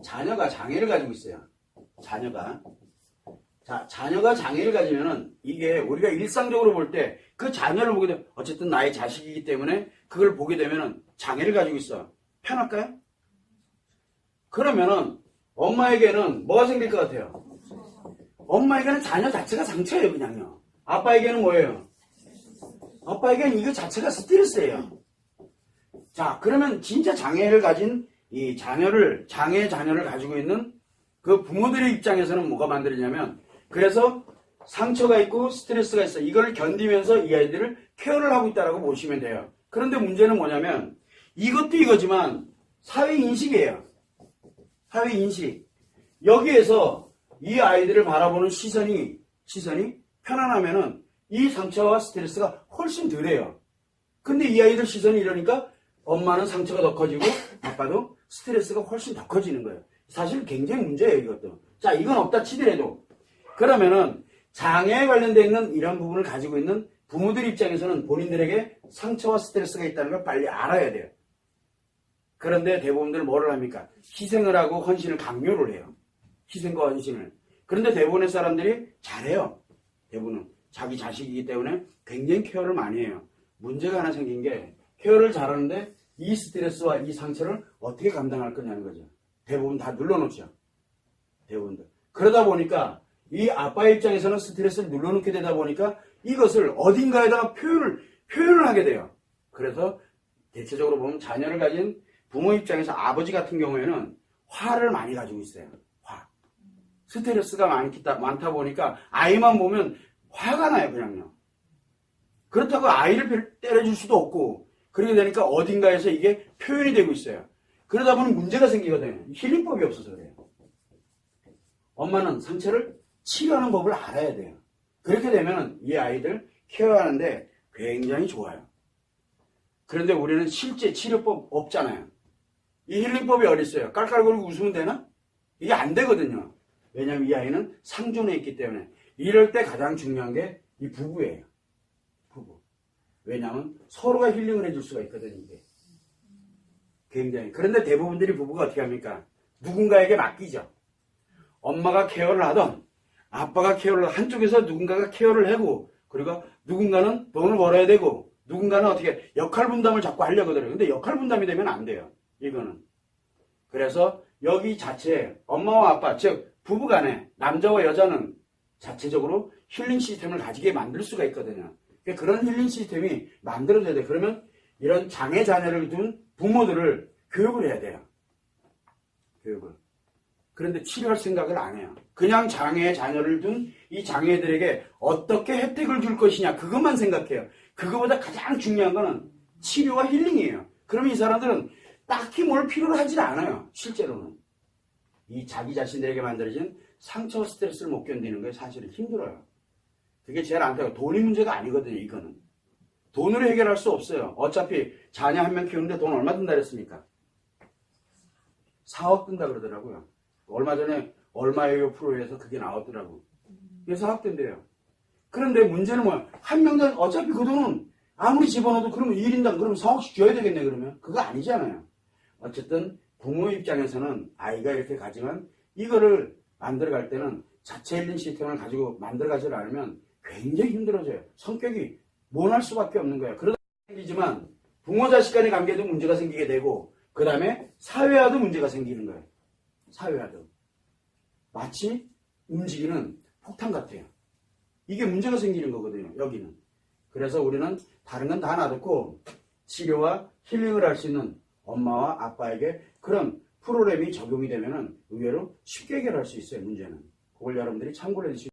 자녀가 장애를 가지고 있어요. 자녀가. 자, 자녀가 장애를 가지면은 이게 우리가 일상적으로 볼 때 그 자녀를 보게 되면 어쨌든 나의 자식이기 때문에 그걸 보게 되면은 장애를 가지고 있어. 편할까요? 그러면은 엄마에게는 뭐가 생길 것 같아요? 엄마에게는 자녀 자체가 상처예요, 그냥요. 아빠에게는 뭐예요? 아빠에게는 이거 자체가 스트레스예요. 자, 그러면 진짜 장애를 가진 이 자녀를, 장애 자녀를 가지고 있는 그 부모들의 입장에서는 뭐가 만들어지냐면, 그래서 상처가 있고 스트레스가 있어. 이걸 견디면서 이 아이들을 케어를 하고 있다고 보시면 돼요. 그런데 문제는 뭐냐면, 이것도 이거지만 사회인식이에요. 사회인식. 여기에서 이 아이들을 바라보는 시선이 편안하면은 이 상처와 스트레스가 훨씬 덜해요. 근데 이 아이들 시선이 이러니까 엄마는 상처가 더 커지고 아빠도 스트레스가 훨씬 더 커지는 거예요. 사실 굉장히 문제예요, 이것도. 자, 이건 없다 치더라도. 그러면은 장애에 관련되어 있는 이런 부분을 가지고 있는 부모들 입장에서는 본인들에게 상처와 스트레스가 있다는 걸 빨리 알아야 돼요. 그런데 대부분들 뭐를 합니까? 희생을 하고 헌신을 강요를 해요. 희생과 헌신을. 그런데 대부분의 사람들이 잘해요. 대부분은. 자기 자식이기 때문에 굉장히 케어를 많이 해요. 문제가 하나 생긴 게 케어를 잘하는데 이 스트레스와 이 상처를 어떻게 감당할 거냐는 거죠. 대부분 다 눌러놓죠. 대부분들. 그러다 보니까 이 아빠의 입장에서는 스트레스를 눌러놓게 되다 보니까 이것을 어딘가에다가 표현을 하게 돼요. 그래서 대체적으로 보면 자녀를 가진 부모 입장에서 아버지 같은 경우에는 화를 많이 가지고 있어요. 화. 스트레스가 많다 보니까 아이만 보면 화가 나요, 그냥요. 그렇다고 아이를 때려줄 수도 없고, 그렇게 되니까 어딘가에서 이게 표현이 되고 있어요. 그러다 보면 문제가 생기거든요. 힐링법이 없어서 그래요. 엄마는 상처를 치료하는 법을 알아야 돼요. 그렇게 되면 이 아이들 케어하는데 굉장히 좋아요. 그런데 우리는 실제 치료법 없잖아요. 이 힐링법이 어디 있어요? 깔깔거리고 웃으면 되나? 이게 안 되거든요. 왜냐하면 이 아이는 상존에 있기 때문에. 이럴 때 가장 중요한 게 이 부부예요. 부부. 왜냐하면 서로가 힐링을 해줄 수가 있거든요, 이게. 굉장히. 그런데 대부분들이 부부가 어떻게 합니까? 누군가에게 맡기죠. 엄마가 케어를 하던, 아빠가 케어를, 한쪽에서 누군가가 케어를 하고, 그리고 누군가는 돈을 벌어야 되고, 누군가는 어떻게 역할 분담을 자꾸 하려고 하더라고요. 근데 역할 분담이 되면 안 돼요. 이거는. 그래서 여기 자체에 엄마와 아빠, 즉 부부 간에 남자와 여자는 자체적으로 힐링 시스템을 가지게 만들 수가 있거든요. 그런 힐링 시스템이 만들어져야 돼요. 그러면 이런 장애 자녀를 둔 부모들을 교육을 해야 돼요. 교육을. 그런데 치료할 생각을 안 해요. 그냥 장애 자녀를 둔 이 장애들에게 어떻게 혜택을 줄 것이냐, 그것만 생각해요. 그거보다 가장 중요한 거는 치료와 힐링이에요. 그러면 이 사람들은 딱히 뭘 필요로 하질 않아요. 실제로는. 이 자기 자신들에게 만들어진 상처 스트레스를 못 견디는 게 사실은 힘들어요. 그게 제일 안타까워요. 돈이 문제가 아니거든요, 이거는. 돈으로 해결할 수 없어요. 어차피 자녀 한 명 키우는데 돈 얼마 든다 그랬습니까? 4억 든다 그러더라고요. 얼마 전에 얼마예요 프로에서 그게 나왔더라고. 이게 4억 든대요. 그런데 문제는 뭐야? 한 명당 어차피 그 돈은 아무리 집어넣어도 그러면 1인당 그러면 4억씩 줘야 되겠네, 그러면. 그거 아니잖아요. 어쨌든 부모 입장에서는 아이가 이렇게 가지만 이거를 만들어갈 때는 자체 힐링 시스템을 가지고 만들어가지 않으면 굉장히 힘들어져요. 성격이 모날 수밖에 없는 거예요. 그러다 생기지만 부모 자식 간의 관계도 문제가 생기게 되고, 그 다음에 사회화도 문제가 생기는 거예요. 사회화도. 마치 움직이는 폭탄 같아요. 이게 문제가 생기는 거거든요, 여기는. 그래서 우리는 다른 건 다 놔두고 치료와 힐링을 할 수 있는 엄마와 아빠에게 그런 프로그램이 적용이 되면은 의외로 쉽게 해결할 수 있어요, 문제는. 그걸 여러분들이 참고를 해주시면